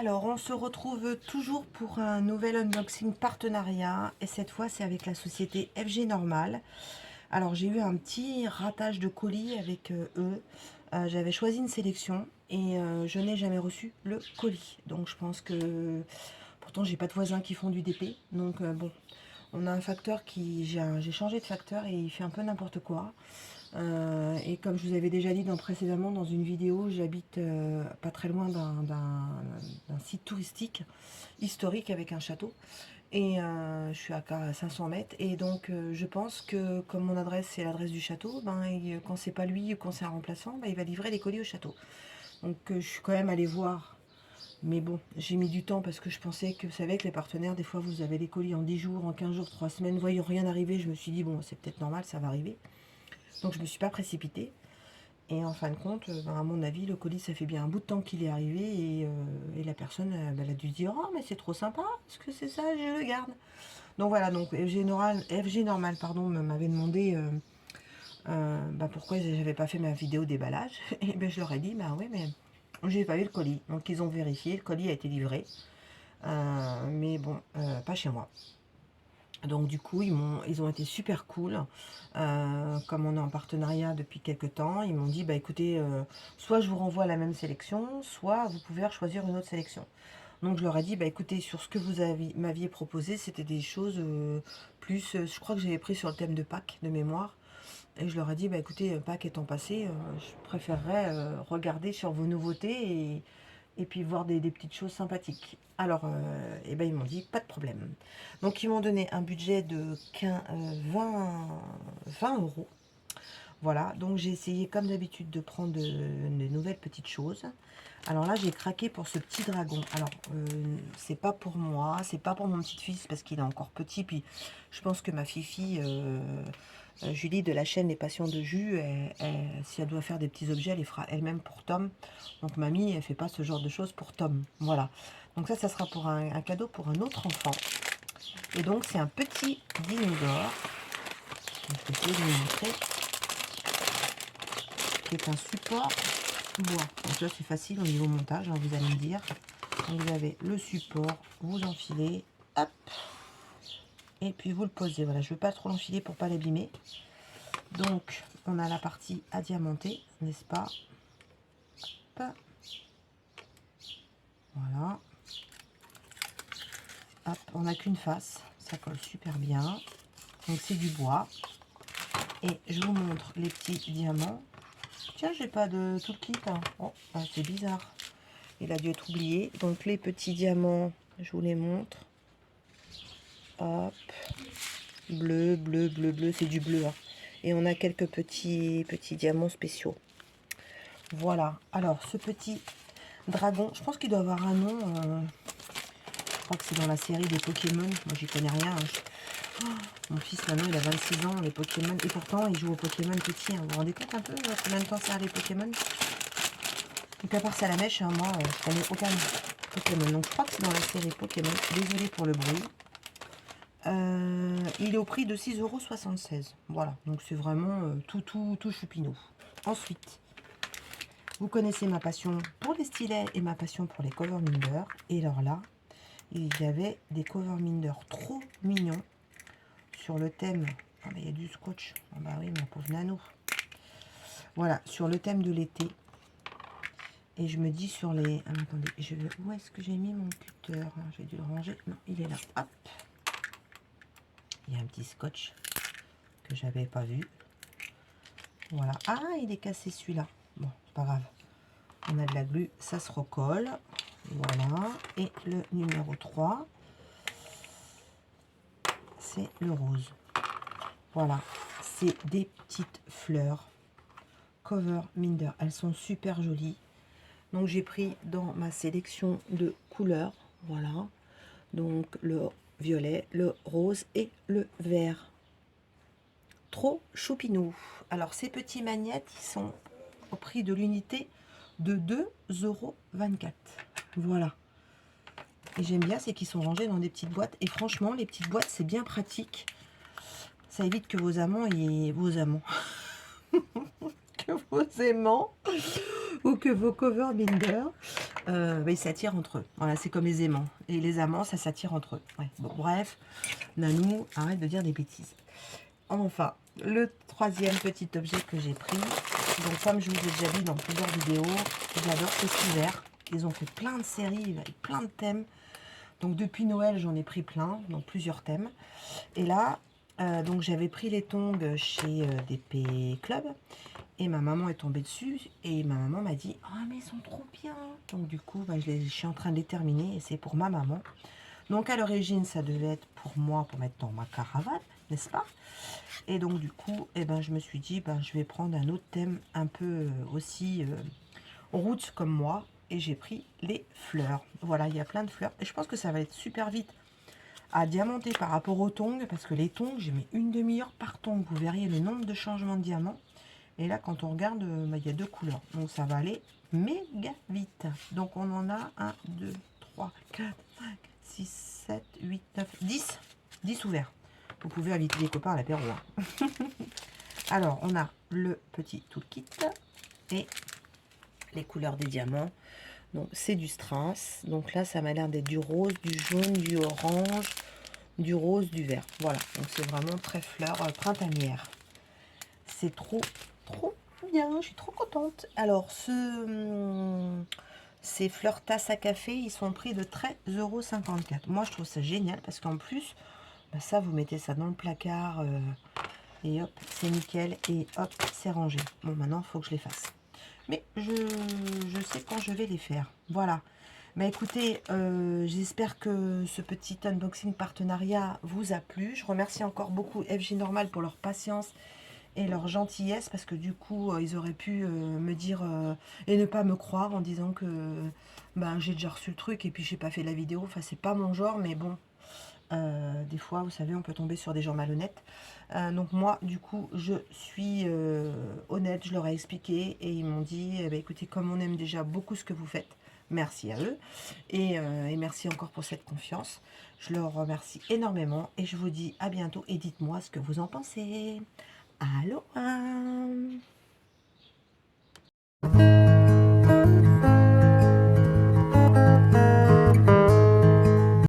Alors, on se retrouve toujours pour un nouvel unboxing partenariat. Et cette fois, c'est avec la société FG Normal. Alors, j'ai eu un petit ratage de colis avec eux. J'avais choisi une sélection et je n'ai jamais reçu le colis. Donc, je pense que... Pourtant, j'ai pas de voisins qui font du DP. Donc, bon, on a un facteur qui... J'ai changé de facteur et il fait un peu n'importe quoi. Et comme je vous avais déjà dit précédemment dans une vidéo, j'habite pas très loin d'un site touristique historique avec un château. Et je suis à 500 mètres. Et donc je pense que comme mon adresse c'est l'adresse du château, quand c'est pas lui ou quand c'est un remplaçant, il va livrer les colis au château. Donc je suis quand même allée voir. Mais bon, j'ai mis du temps parce que je pensais que, vous savez, que les partenaires, des fois, vous avez les colis en 10 jours, en 15 jours, 3 semaines, voyant rien arriver. Je me suis dit, bon, c'est peut-être normal, ça va arriver. Donc je ne me suis pas précipitée. Et en fin de compte, à mon avis, le colis, ça fait bien un bout de temps qu'il est arrivé. Et la personne, elle a dû se dire, oh, mais c'est trop sympa, est-ce que c'est ça, je le garde. Donc voilà, donc FG Normal, pardon, m'avait demandé pourquoi j'avais pas fait ma vidéo déballage. Et ben je leur ai dit, bah oui, mais j'ai pas eu le colis. Donc ils ont vérifié, le colis a été livré. Mais bon, pas chez moi. Donc du coup, ils ont été super cool. Comme on est en partenariat depuis quelques temps, ils m'ont dit, bah écoutez, soit je vous renvoie la même sélection, soit vous pouvez choisir une autre sélection. Donc je leur ai dit, bah écoutez, sur ce que vous m'aviez proposé, c'était des choses plus, je crois que j'avais pris sur le thème de Pâques, de mémoire. Et je leur ai dit, bah écoutez, Pâques étant passé, je préférerais regarder sur vos nouveautés et puis voir des petites choses sympathiques. Alors, eh ben, ils m'ont dit, pas de problème. Donc, ils m'ont donné un budget de 20 euros. Voilà, donc j'ai essayé, comme d'habitude, de prendre des nouvelles petites choses. Alors là, j'ai craqué pour ce petit dragon. Alors, c'est pas pour moi, c'est pas pour mon petit-fils, parce qu'il est encore petit. Puis, je pense que ma fifi... Julie de la chaîne Les Passions de Jus, si elle doit faire des petits objets, elle les fera elle-même pour Tom. Donc mamie, elle fait pas ce genre de choses pour Tom. Voilà. Donc ça sera pour un cadeau pour un autre enfant. Et donc c'est un petit dinosaure. Je vais essayer de vous montrer. Qui est un support bois. Donc là c'est facile au niveau montage, hein, vous allez me dire. Donc vous avez le support, vous enfilez, hop. Et puis vous le posez. Voilà, je ne veux pas trop l'enfiler pour pas l'abîmer. Donc, on a la partie à diamanter, n'est-ce pas? Hop. Voilà. Hop, on n'a qu'une face, ça colle super bien. Donc, c'est du bois. Et je vous montre les petits diamants. Tiens, j'ai pas de tout le kit. Hein. Oh, c'est bizarre. Il a dû être oublié. Donc, les petits diamants, je vous les montre. Hop. Bleu, bleu, bleu, bleu, c'est du bleu. Hein. Et on a quelques petits diamants spéciaux. Voilà. Alors, ce petit dragon, je pense qu'il doit avoir un nom. Je crois que c'est dans la série des Pokémon. Moi, j'y connais rien. Hein. Oh, mon fils, maintenant, il a 26 ans, les Pokémon. Et pourtant, il joue aux Pokémon petit. Hein. Vous vous rendez compte un peu combien de temps ça a, les Pokémon? Donc, à part ça, la mèche, hein, moi, je connais aucun Pokémon. Donc, je crois que c'est dans la série Pokémon. Désolée pour le bruit. Il est au prix de 6,76 €. Voilà, donc c'est vraiment tout choupinou. Ensuite, vous connaissez ma passion pour les stylets et ma passion pour les cover minders. Et alors là, il y avait des cover minders trop mignons sur le thème. Ah bah il y a du scotch. Ah bah oui, ma pauvre nano. Voilà, sur le thème de l'été. Et je me dis sur les... Ah, attendez, où est-ce que j'ai mis mon cutter? J'ai dû le ranger. Non, il est là. Hop. Il y a un petit scotch que j'avais pas vu. Voilà. Ah, il est cassé celui-là. Bon, c'est pas grave. On a de la glu, ça se recolle. Voilà. Et le numéro 3, c'est le rose. Voilà. C'est des petites fleurs. Cover Minder. Elles sont super jolies. Donc, j'ai pris dans ma sélection de couleurs. Voilà. Donc, le violet, le rose et le vert. Trop choupinou. Alors, ces petits magnettes, ils sont au prix de l'unité de 2,24 €. Voilà. Et j'aime bien, c'est qu'ils sont rangés dans des petites boîtes. Et franchement, les petites boîtes, c'est bien pratique. Ça évite que vos amants que vos aimants ou que vos cover binders bah, ils s'attirent entre eux. Voilà, c'est comme les aimants. Et les amants, ça s'attire entre eux. Ouais. Bon, bref, Nanou, arrête de dire des bêtises. Enfin, le troisième petit objet que j'ai pris, donc comme je vous ai déjà dit dans plusieurs vidéos, j'adore ces couverts. Ils ont fait plein de séries avec plein de thèmes. Donc depuis Noël, j'en ai pris plein, donc plusieurs thèmes. Et là, donc j'avais pris les tongs chez DP Club. Et ma maman est tombée dessus. Et ma maman m'a dit, ah mais ils sont trop bien. Donc du coup, bah, je suis en train de les terminer. Et c'est pour ma maman. Donc à l'origine, ça devait être pour moi, pour mettre dans ma caravane, n'est-ce pas? Et donc du coup, eh ben, je me suis dit, ben, je vais prendre un autre thème un peu aussi roots comme moi. Et j'ai pris les fleurs. Voilà, il y a plein de fleurs. Et je pense que ça va être super vite à diamanter par rapport aux tongs. Parce que les tongs, j'ai mis une demi-heure par tong. Vous verriez le nombre de changements de diamants. Et là, quand on regarde, bah, il y a 2 couleurs. Donc ça va aller méga vite. Donc on en a 1, 2, 3, 4, 5, 6, 7, 8, 9, 10. 10 ouverts. Vous pouvez inviter les copains à l'apéro. Hein. Alors, on a le petit toolkit et les couleurs des diamants. Donc, c'est du strass. Donc là, ça m'a l'air d'être du rose, du jaune, du orange, du rose, du vert. Voilà. Donc, c'est vraiment très fleur printanière. C'est trop, trop bien. Je suis trop contente. Alors, ces fleurs tasses à café, ils sont au prix de 13,54 €. Moi, je trouve ça génial parce qu'en plus, bah, ça, vous mettez ça dans le placard et hop, c'est nickel. Et hop, c'est rangé. Bon, maintenant, il faut que je les fasse. Mais je sais quand je vais les faire. Voilà. Bah écoutez, j'espère que ce petit unboxing partenariat vous a plu. Je remercie encore beaucoup FG Normal pour leur patience et leur gentillesse, parce que du coup, ils auraient pu me dire et ne pas me croire en disant que bah, j'ai déjà reçu le truc et puis j'ai pas fait la vidéo. Enfin, c'est pas mon genre, mais bon, des fois, vous savez, on peut tomber sur des gens malhonnêtes. Donc moi, du coup, je suis honnête, je leur ai expliqué et ils m'ont dit, eh ben, écoutez, comme on aime déjà beaucoup ce que vous faites, merci à eux et merci encore pour cette confiance. Je leur remercie énormément et je vous dis à bientôt et dites-moi ce que vous en pensez. Aloha!